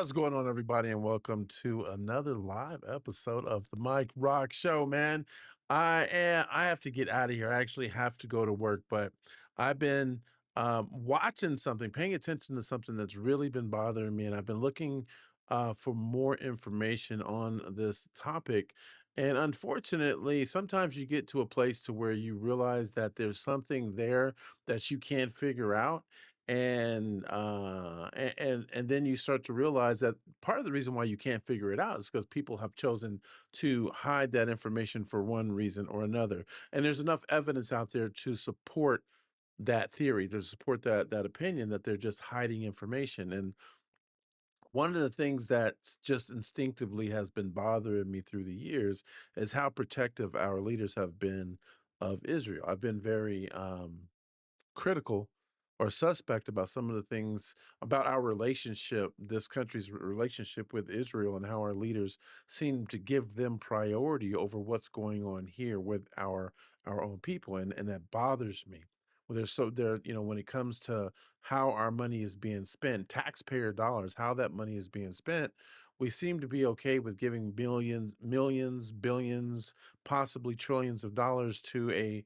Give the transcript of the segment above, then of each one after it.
What's going on, everybody, and welcome to another live episode of the Mikerock Show, man. I have to get out of here. I actually have to go to work, but I've been watching something, paying attention to something that's really been bothering me, and I've been looking for more information on this topic. And unfortunately, sometimes you get to a place to where you realize that there's something there that you can't figure out and then you start to realize that part of the reason why you can't figure it out is because people have chosen to hide that information for one reason or another, and there's enough evidence out there to support that theory, to support that opinion, that they're just hiding information. And one of the things that just instinctively has been bothering me through the years is how protective our leaders have been of Israel. I've been very critical or suspect about some of the things about our relationship, this country's relationship with Israel, and how our leaders seem to give them priority over what's going on here with our own people, and that bothers me. Well, there's so there, when it comes to how our money is being spent, taxpayer dollars, how that money is being spent, we seem to be okay with giving millions, billions, possibly trillions of dollars to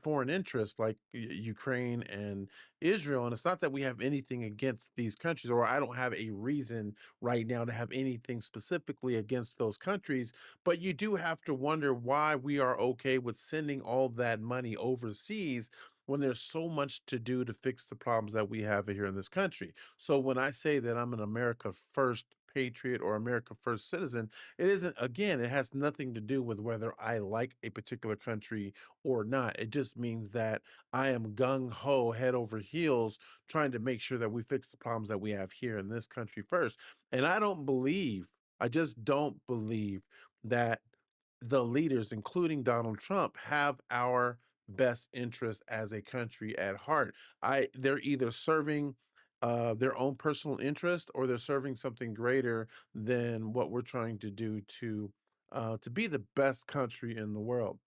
foreign interests like Ukraine and Israel. And it's not that we have anything against these countries, or I don't have a reason right now to have anything specifically against those countries. But you do have to wonder why we are okay with sending all that money overseas when there's so much to do to fix the problems that we have here in this country. So when I say that I'm an America First patriot or America First citizen, it isn't, again, it has nothing to do with whether I like a particular country or not. It just means that I am gung ho, head over heels, trying to make sure that we fix the problems that we have here in this country first. And I just don't believe that the leaders, including Donald Trump, have our best interest as a country at heart. They're either serving their own personal interest, or they're serving something greater than what we're trying to do to be the best country in the world.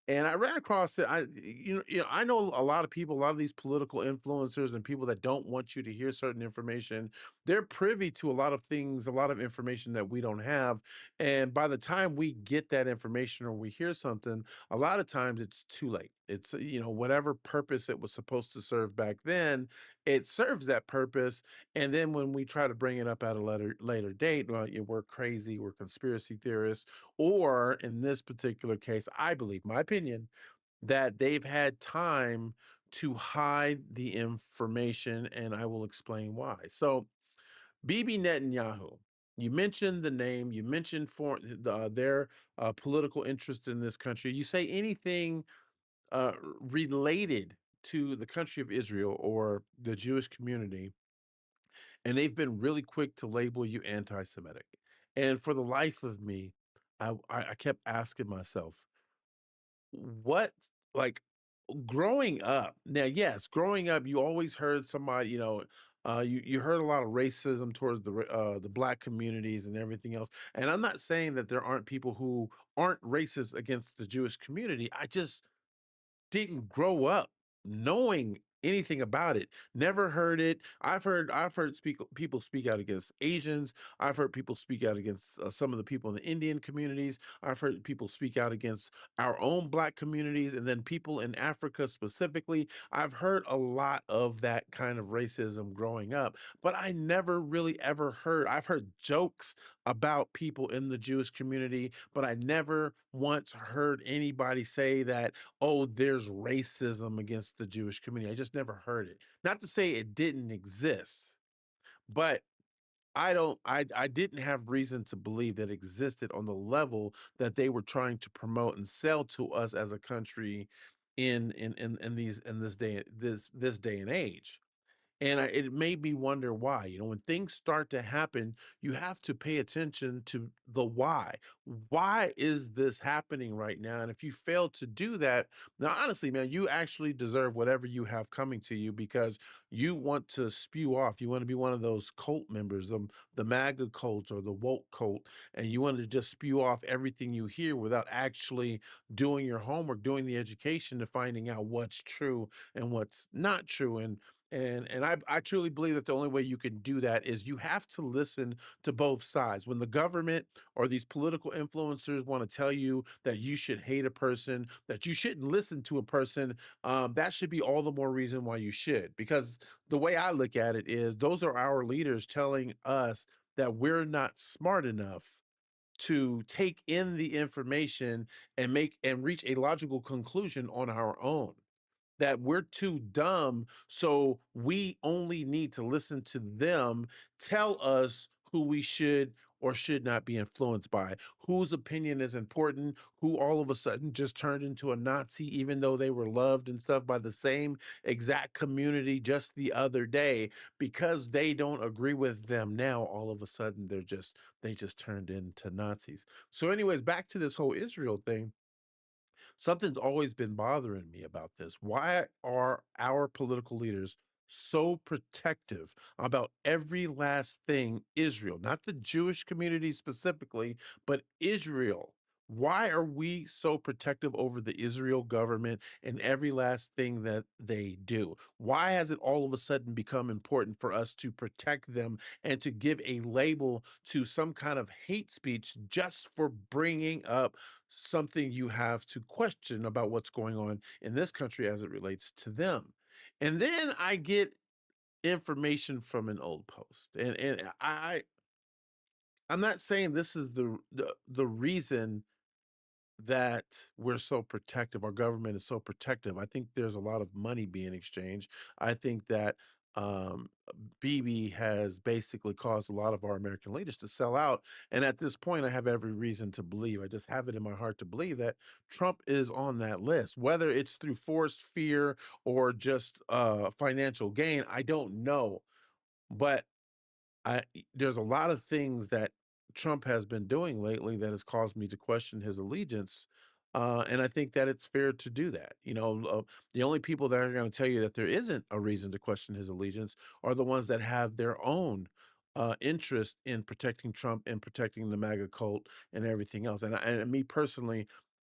And I ran across it. I know a lot of people, a lot of these political influencers and people that don't want you to hear certain information. They're privy to a lot of things, a lot of information that we don't have. And by the time we get that information or we hear something, a lot of times it's too late. It's, whatever purpose it was supposed to serve back then, it serves that purpose. And then when we try to bring it up at a later date, well, we're crazy, we're conspiracy theorists, or in this particular case, I believe, my opinion, that they've had time to hide the information, and I will explain why. So, Bibi Netanyahu, you mentioned the name, you mentioned their political interest in this country. You say anything related to the country of Israel or the Jewish community, and they've been really quick to label you anti-Semitic. And for the life of me, I kept asking myself, what, like, growing up, now, yes, growing up, you always heard somebody, you heard a lot of racism towards the black communities and everything else. And I'm not saying that there aren't people who aren't racist against the Jewish community. I just didn't grow up knowing anything about it. Never heard it. I've heard people speak out against Asians. I've heard people speak out against some of the people in the Indian communities. I've heard people speak out against our own black communities, and then people in Africa specifically. I've heard a lot of that kind of racism growing up, but I never really ever heard. I've heard jokes about people in the Jewish community, but I never once heard anybody say that, oh, there's racism against the Jewish community. I just never heard it. Not to say it didn't exist, but I didn't have reason to believe that it existed on the level that they were trying to promote and sell to us as a country in this day and age. And it made me wonder why. When things start to happen, you have to pay attention to the why. Why is this happening right now? And if you fail to do that, now honestly, man, you actually deserve whatever you have coming to you, because you want to spew off. You want to be one of those cult members, the MAGA cult or the woke cult, and you want to just spew off everything you hear without actually doing your homework, doing the education to finding out what's true and what's not true. And And I truly believe that the only way you can do that is you have to listen to both sides. When the government or these political influencers want to tell you that you should hate a person, that you shouldn't listen to a person, that should be all the more reason why you should. Because the way I look at it is those are our leaders telling us that we're not smart enough to take in the information and make and reach a logical conclusion on our own, that we're too dumb, so we only need to listen to them tell us who we should or should not be influenced by, whose opinion is important, who all of a sudden just turned into a Nazi, even though they were loved and stuff by the same exact community just the other day. Because they don't agree with them now, all of a sudden they just turned into Nazis. So, anyways, back to this whole Israel thing. Something's always been bothering me about this. Why are our political leaders so protective about every last thing Israel, not the Jewish community specifically, but Israel? Why are we so protective over the Israel government and every last thing that they do? Why has it all of a sudden become important for us to protect them and to give a label to some kind of hate speech just for bringing up something you have to question about what's going on in this country as it relates to them? And then I get information from an old post. And I'm not saying this is the reason that we're so protective, our government is so protective. I think there's a lot of money being exchanged. I think that um, Bibi has basically caused a lot of our American leaders to sell out. And at this point, I have every reason to believe, I just have it in my heart to believe that Trump is on that list, whether it's through forced fear or just financial gain. I don't know. But there's a lot of things that Trump has been doing lately that has caused me to question his allegiance, and I think that it's fair to do that. The only people that are going to tell you that there isn't a reason to question his allegiance are the ones that have their own interest in protecting Trump and protecting the MAGA cult and everything else. And me personally,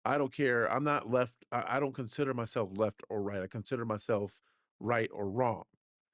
I don't care. I'm not left. I don't consider myself left or right. I consider myself right or wrong.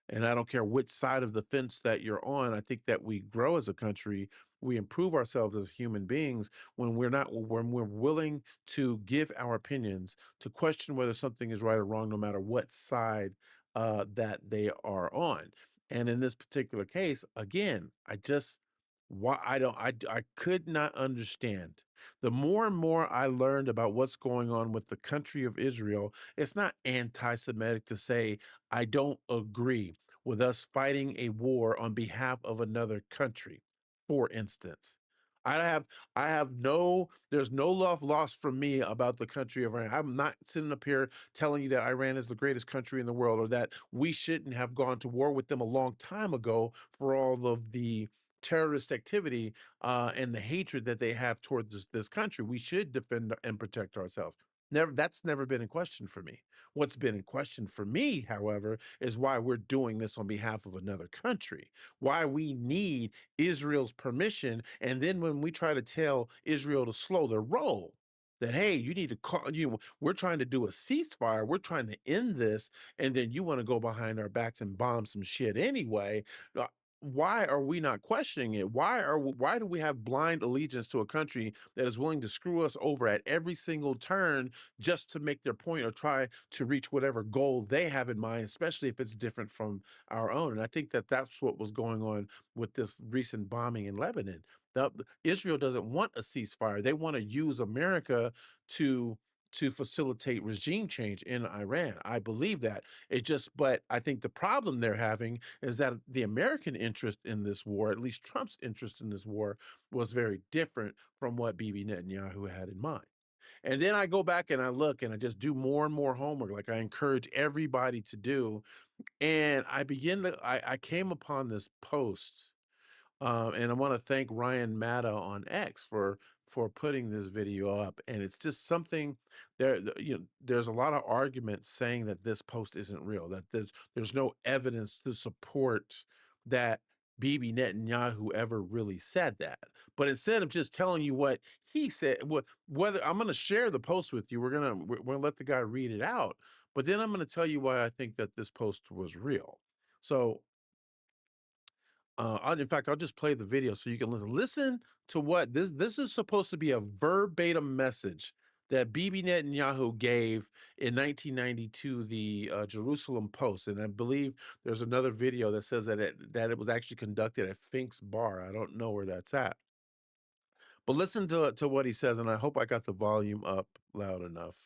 And I don't care which side of the fence that you're on. I think that we grow as a country, we improve ourselves as human beings when we're willing to give our opinions, to question whether something is right or wrong, no matter what side that they are on. And in this particular case, again, I just why I don't I could not understand. The more and more I learned about what's going on with the country of Israel, it's not anti-Semitic to say I don't agree with us fighting a war on behalf of another country, for instance. I have I have no there's no love lost from me about the country of Iran. I'm not sitting up here telling you that Iran is the greatest country in the world or that we shouldn't have gone to war with them a long time ago for all of the terrorist activity and the hatred that they have towards this country. We should defend and protect ourselves. That's never been in question for me. What's been in question for me, however, is why we're doing this on behalf of another country, why we need Israel's permission. And then when we try to tell Israel to slow their roll, that, hey, you need to call, we're trying to do a ceasefire, we're trying to end this, and then you want to go behind our backs and bomb some shit anyway. uh, why are we not questioning it? Why do we have blind allegiance to a country that is willing to screw us over at every single turn just to make their point or try to reach whatever goal they have in mind, especially if it's different from our own? And I think that that's what was going on with this recent bombing in Lebanon. Israel doesn't want a ceasefire. They want to use America to facilitate regime change in Iran. I believe that. But I think the problem they're having is that the American interest in this war, at least Trump's interest in this war, was very different from what Bibi Netanyahu had in mind. And then I go back and I look and I just do more and more homework, like I encourage everybody to do. And I came upon this post, and I want to thank Ryan Matta on X for putting this video up. And it's just something there's a lot of arguments saying that this post isn't real, that there's no evidence to support that Bibi Netanyahu ever really said that. But instead of just telling you what he said, whether I'm going to share the post with you, we're going to let the guy read it out. But then I'm going to tell you why I think that this post was real. So, in fact, I'll just play the video so you can listen. Listen to what this is supposed to be a verbatim message that Bibi Netanyahu gave in 1992, the Jerusalem Post, and I believe there's another video that says that it was actually conducted at Fink's Bar. I don't know where that's at, but listen to what he says, and I hope I got the volume up loud enough.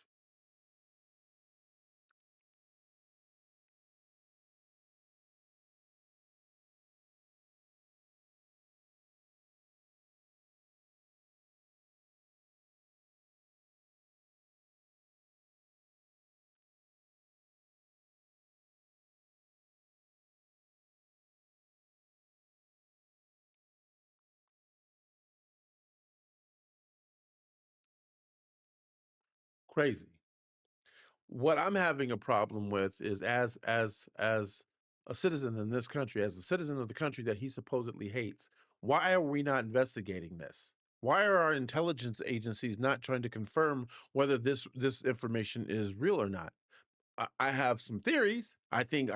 Crazy. What I'm having a problem with is as a citizen in this country, as a citizen of the country that he supposedly hates, why are we not investigating this? Why are our intelligence agencies not trying to confirm whether this information is real or not? I have some theories. I think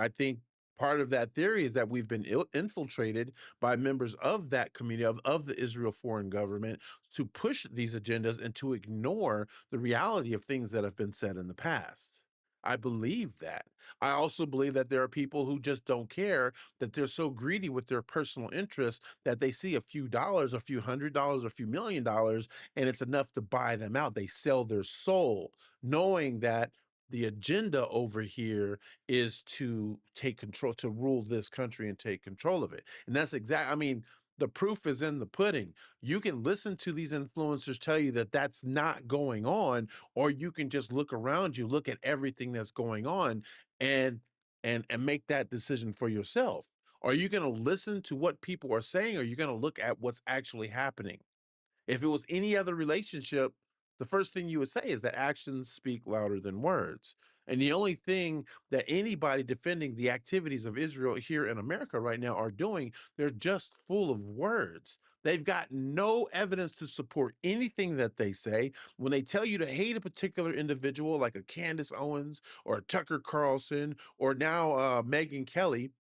part of that theory is that we've been infiltrated by members of that community of the Israel foreign government to push these agendas and to ignore the reality of things that have been said in the past. I believe that. I also believe that there are people who just don't care, that they're so greedy with their personal interests that they see a few dollars, a few $100, a few $1 million, and it's enough to buy them out. They sell their soul, knowing that the agenda over here is to take control, to rule this country and take control of it. And that's exactly, I mean, the proof is in the pudding. You can listen to these influencers tell you that that's not going on, or you can just look around you, look at everything that's going on, and and make that decision for yourself. Are you going to listen to what people are saying, or are you going to look at what's actually happening? If it was any other relationship, the first thing you would say is that actions speak louder than words. And the only thing that anybody defending the activities of Israel here in America right now are doing, they're just full of words. They've got no evidence to support anything that they say. When they tell you to hate a particular individual, like a Candace Owens or a Tucker Carlson, or now Megyn Kelly,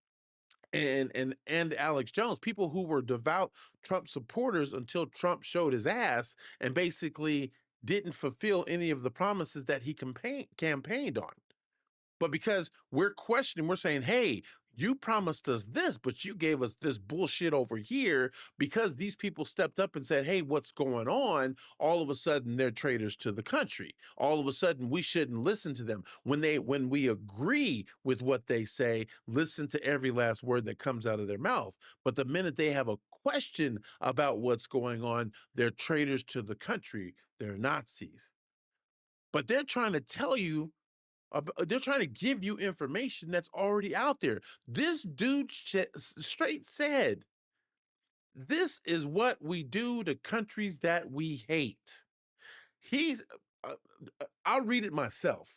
and Alex Jones, people who were devout Trump supporters until Trump showed his ass and basically didn't fulfill any of the promises that he campaigned on. But because we're questioning, we're saying, hey, you promised us this, but you gave us this bullshit over here, because these people stepped up and said, hey, what's going on? All of a sudden they're traitors to the country. All of a sudden we shouldn't listen to them. When we agree with what they say, listen to every last word that comes out of their mouth. But the minute they have a question about what's going on, they're traitors to the country. They're Nazis. But they're trying to tell you, they're trying to give you information that's already out there. This dude straight said, this is what we do to countries that we hate. He's, I'll read it myself.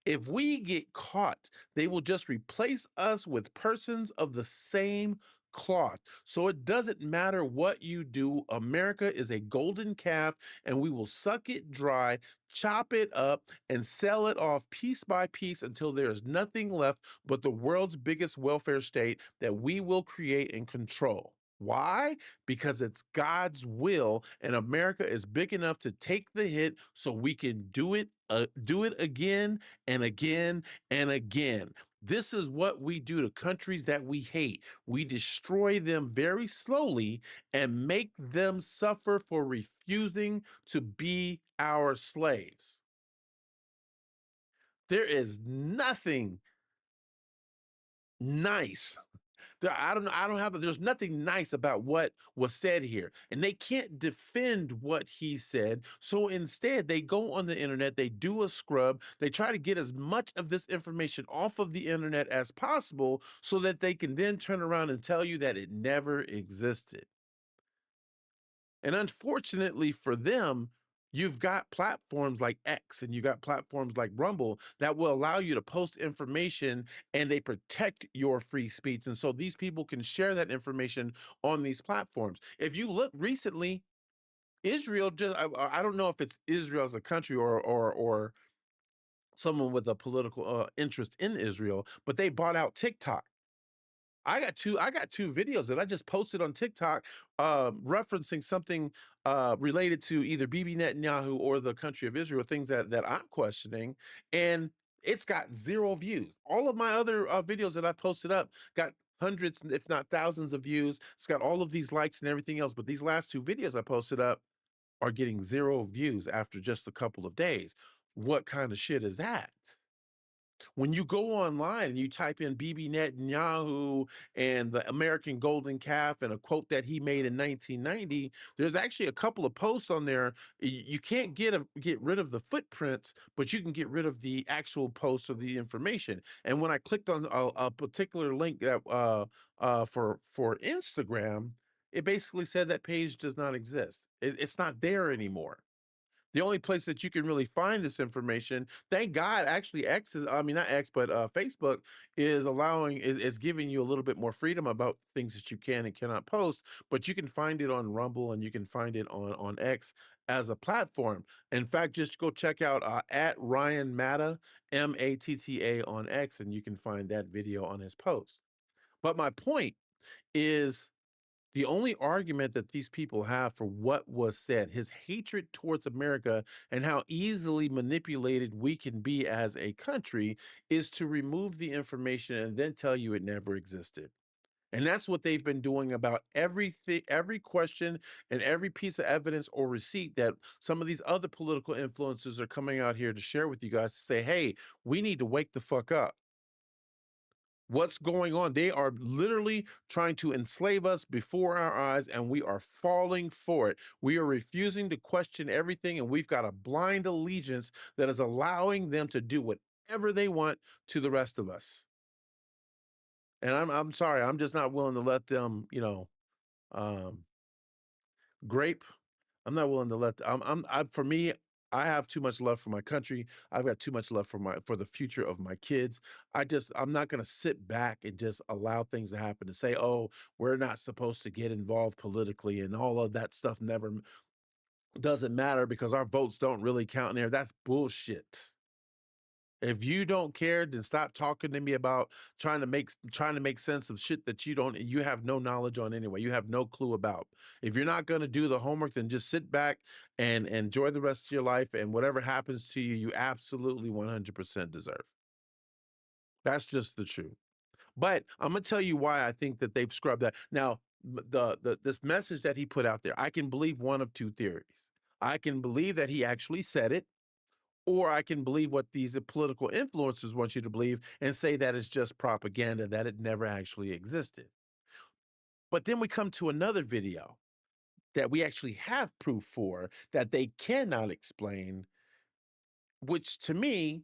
If we get caught, they will just replace us with persons of the same cloth. So it doesn't matter what you do. America is a golden calf, and we will suck it dry, chop it up, and sell it off piece by piece until there is nothing left but the world's biggest welfare state that we will create and control. Why? Because it's God's will, and America is big enough to take the hit so we can do it again and again and again. This is what we do to countries that we hate. We destroy them very slowly and make them suffer for refusing to be our slaves. There is nothing nice. I don't know. I don't have. There's nothing nice about what was said here, and they can't defend what he said. So instead, they go on the internet. They do a scrub. They try to get as much of this information off of the internet as possible, so that they can then turn around and tell you that it never existed. And unfortunately for them, you've got platforms like X and you got platforms like Rumble that will allow you to post information, and they protect your free speech. And so these people can share that information on these platforms. If you look recently, Israel just, I don't know if it's Israel as a country or someone with a political interest in Israel, but they bought out TikTok. I got two videos that I just posted on TikTok, referencing something related to either Bibi Netanyahu or the country of Israel, things that I'm questioning, and it's got 0 views. All of my other videos that I posted up got hundreds, if not thousands, of views. It's got all of these likes and everything else, but these last two videos I posted up are getting 0 views after just a couple of days. What kind of shit is that? When you go online and you type in Bibi Netanyahu and the American golden calf and a quote that he made in 1990, there's actually a couple of posts on there. You can't get rid of the footprints, but you can get rid of the actual posts or the information. And when I clicked on a particular link that for Instagram, it basically said that page does not exist. It's not there anymore. The only place that you can really find this information, thank God, actually X is, I mean, not X, but Facebook is is giving you a little bit more freedom about things that you can and cannot post, but you can find it on Rumble and you can find it on X as a platform. In fact, just go check out at Ryan Matta, Matta on X, and you can find that video on his post. But my point is, the only argument that these people have for what was said, his hatred towards America and how easily manipulated we can be as a country, is to remove the information and then tell you it never existed. And that's what they've been doing about everything, every question and every piece of evidence or receipt that some of these other political influencers are coming out here to share with you guys to say, hey, we need to wake the fuck up. What's going on? They are literally trying to enslave us before our eyes, and we are falling for it. We are refusing to question everything, and we've got a blind allegiance that is allowing them to do whatever they want to the rest of us. And I'm sorry, I'm just not willing to let them, um, grape. I'm not willing to let. For me, I have too much love for my country. I've got too much love for the future of my kids. I'm not going to sit back and just allow things to happen to say, oh, we're not supposed to get involved politically and all of that stuff never doesn't matter because our votes don't really count in there. That's bullshit. If you don't care, then stop talking to me about trying to make sense of shit that you have no knowledge on anyway. You have no clue about. If you're not going to do the homework, then just sit back and enjoy the rest of your life. And whatever happens to you, you absolutely 100% deserve. That's just the truth. But I'm gonna tell you why I think that they've scrubbed that. Now, the this message that he put out there, I can believe one of two theories. I can believe that he actually said it, or I can believe what these political influencers want you to believe and say that it's just propaganda, that it never actually existed. But then we come to another video that we actually have proof for that they cannot explain, which to me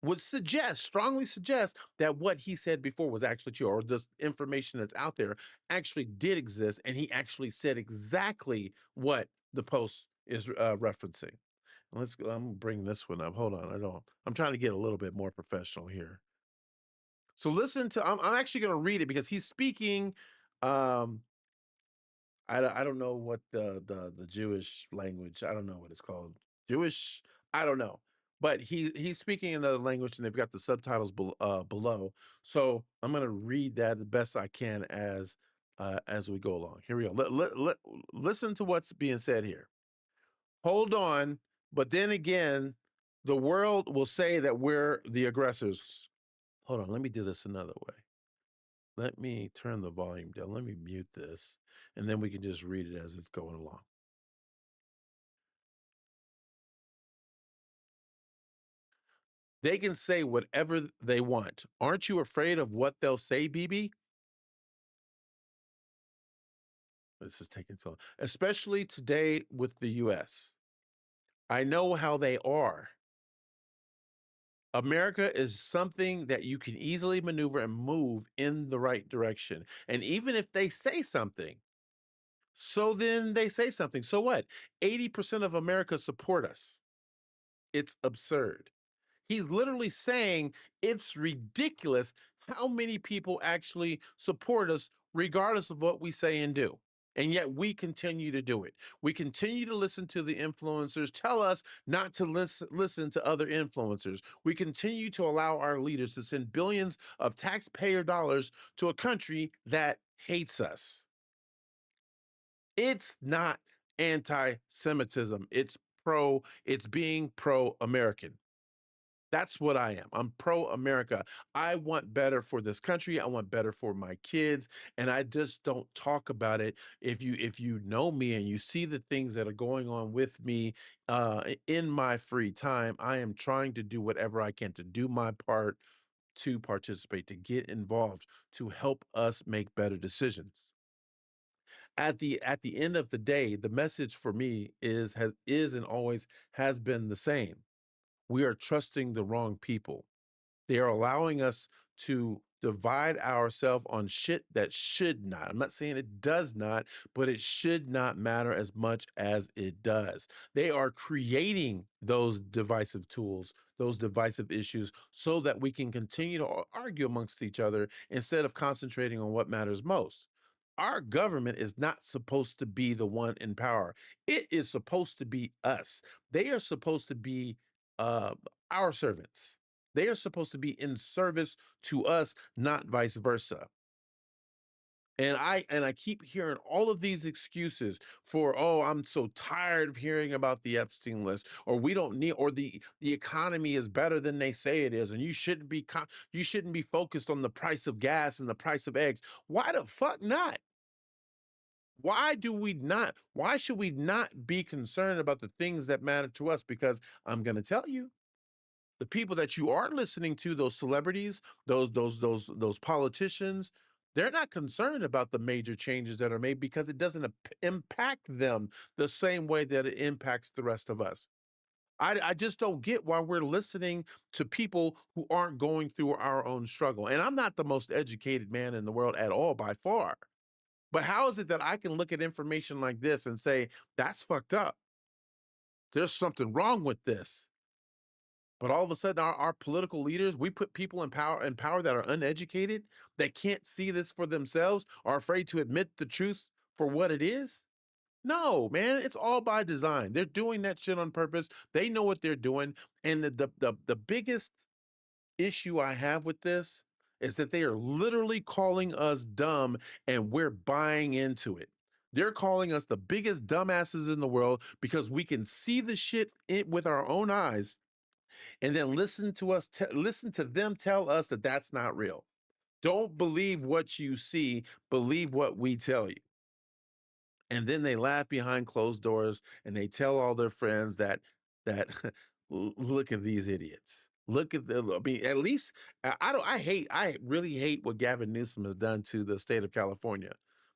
would strongly suggest that what he said before was actually true, or this information that's out there actually did exist, and he actually said exactly what the post is referencing. I'm gonna bring this one up. Hold on, I'm trying to get a little bit more professional here. So listen to. I'm actually going to read it because he's speaking. Um, I don't know what the Jewish language. I don't know what it's called. Jewish. I don't know. But he's speaking another language, and they've got the subtitles below. So I'm going to read that the best I can as we go along. Here we go. Listen to what's being said here. Hold on, but then again, the world will say that we're the aggressors. Hold on, let me do this another way. Let me turn the volume down. Let me mute this, and then we can just read it as it's going along. They can say whatever they want. Aren't you afraid of what they'll say, Bibi? This is taking so long, especially today with the US. I know how they are. America is something that you can easily maneuver and move in the right direction. And even if they say something, so then they say something. So what? 80% of America support us. It's absurd. He's literally saying it's ridiculous how many people actually support us, regardless of what we say and do. And yet we continue to do it. We continue to listen to the influencers tell us not to listen to other influencers. We continue to allow our leaders to send billions of taxpayer dollars to a country that hates us. It's not anti-Semitism. It's being pro-American. That's what I am. I'm pro-America. I want better for this country. I want better for my kids, and I just don't talk about it. If you know me and you see the things that are going on with me in my free time, I am trying to do whatever I can to do my part, to participate, to get involved, to help us make better decisions. At the end of the day, the message for me is and always has been the same. We are trusting the wrong people. They are allowing us to divide ourselves on shit that should not. I'm not saying it does not, but it should not matter as much as it does. They are creating those divisive tools, those divisive issues, so that we can continue to argue amongst each other instead of concentrating on what matters most. Our government is not supposed to be the one in power. It is supposed to be us. They are supposed to be uh, our servants. They are supposed to be in service to us, not vice versa. And I keep hearing all of these excuses for, oh, I'm so tired of hearing about the Epstein list, or we don't need, or the economy is better than they say it is, and you shouldn't be focused on the price of gas and the price of eggs. Why the fuck not? Why should we not be concerned about the things that matter to us? Because I'm going to tell you, the people that you are listening to, those celebrities, those politicians, they're not concerned about the major changes that are made because it doesn't impact them the same way that it impacts the rest of us. I just don't get why we're listening to people who aren't going through our own struggle. And I'm not the most educated man in the world at all by far. But how is it that I can look at information like this and say, that's fucked up? There's something wrong with this. But all of a sudden, our political leaders, we put people in power that are uneducated, that can't see this for themselves, are afraid to admit the truth for what it is. No, man, it's all by design. They're doing that shit on purpose. They know what they're doing. And the biggest issue I have with this is that they are literally calling us dumb and we're buying into it. They're calling us the biggest dumbasses in the world because we can see the shit with our own eyes and then listen to them tell us that that's not real. Don't believe what you see, believe what we tell you. And then they laugh behind closed doors and they tell all their friends that look at these idiots. Look at the I mean, at least I really hate what Gavin Newsom has done to the state of California.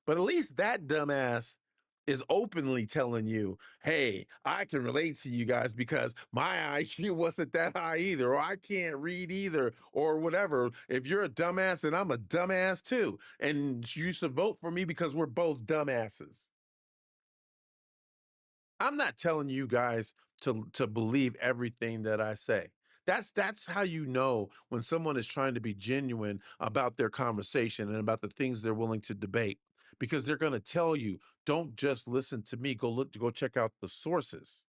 But at least that dumbass is openly telling you, hey, I can relate to you guys because my IQ wasn't that high either, or I can't read either, or whatever. If you're a dumbass, then I'm a dumbass too. And you should vote for me because we're both dumbasses. I'm not telling you guys to believe everything that I say. That's how you know when someone is trying to be genuine about their conversation and about the things they're willing to debate because they're going to tell you, don't just listen to me, go check out the sources.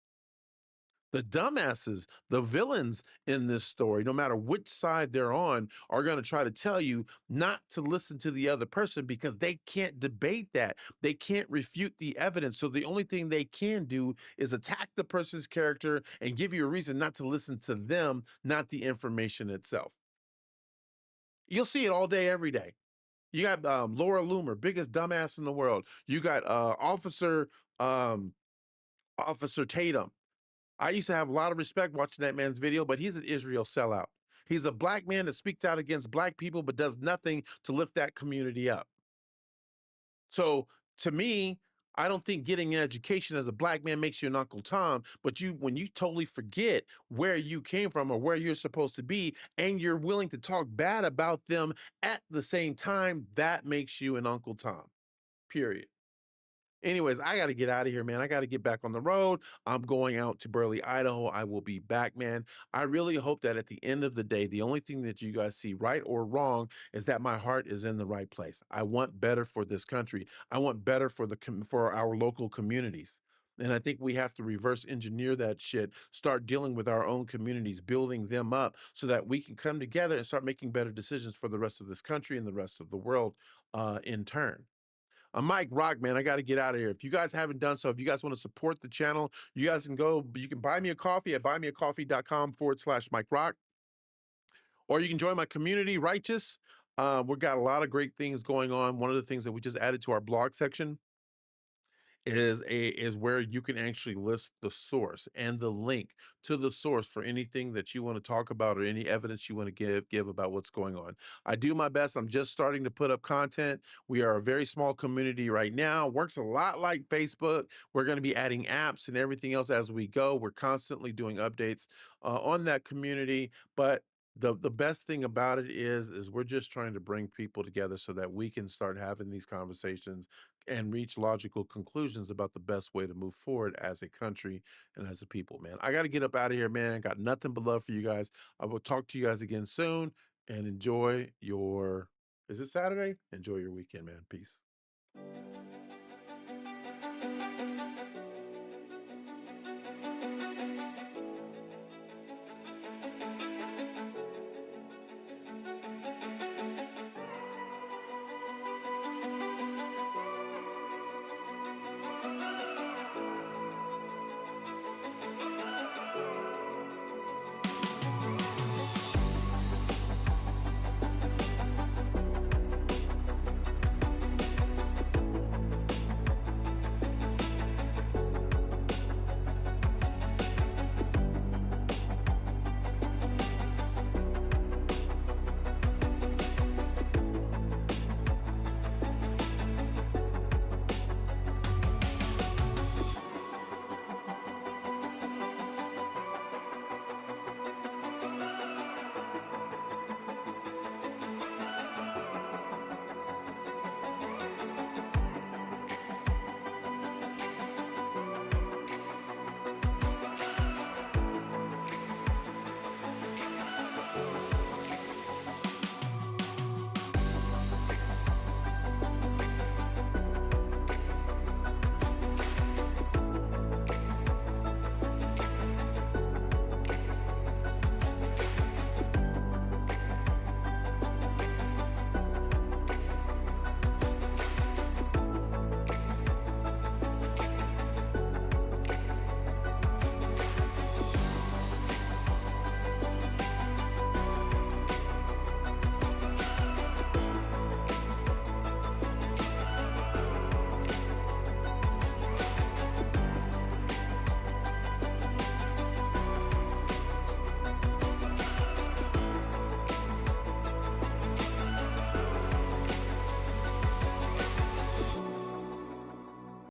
The dumbasses, the villains in this story, no matter which side they're on, are going to try to tell you not to listen to the other person because they can't debate that. They can't refute the evidence. So the only thing they can do is attack the person's character and give you a reason not to listen to them, not the information itself. You'll see it all day, every day. You got Laura Loomer, biggest dumbass in the world. You got um, Officer Tatum. I used to have a lot of respect watching that man's video, but he's an Israel sellout. He's a black man that speaks out against black people, but does nothing to lift that community up. So to me, I don't think getting an education as a black man makes you an Uncle Tom, but when you totally forget where you came from or where you're supposed to be, and you're willing to talk bad about them at the same time, that makes you an Uncle Tom. Period. Anyways, I got to get out of here, man. I got to get back on the road. I'm going out to Burley, Idaho. I will be back, man. I really hope that at the end of the day, the only thing that you guys see, right or wrong, is that my heart is in the right place. I want better for this country. I want better for for our local communities. And I think we have to reverse engineer that shit, start dealing with our own communities, building them up so that we can come together and start making better decisions for the rest of this country and the rest of the world in turn. I'm Mike Rock, man. I got to get out of here. If you guys haven't done so, if you guys want to support the channel, you guys can go, you can buy me a coffee at buymeacoffee.com/Mike Rock, or you can join my community, Righteous. We've got a lot of great things going on. One of the things that we just added to our blog section is where you can actually list the source and the link to the source for anything that you want to talk about or any evidence you want to give about what's going on. I do my best. I'm just starting to put up content. We are a very small community right now. Works a lot like Facebook. We're going to be adding apps and everything else as we go. We're constantly doing updates on that community, but the best thing about it is we're just trying to bring people together so that we can start having these conversations and reach logical conclusions about the best way to move forward as a country and as a people, man. I got to get up out of here, man. Got nothing but love for you guys. I will talk to you guys again soon and enjoy your, is it Saturday? Enjoy your weekend, man. Peace.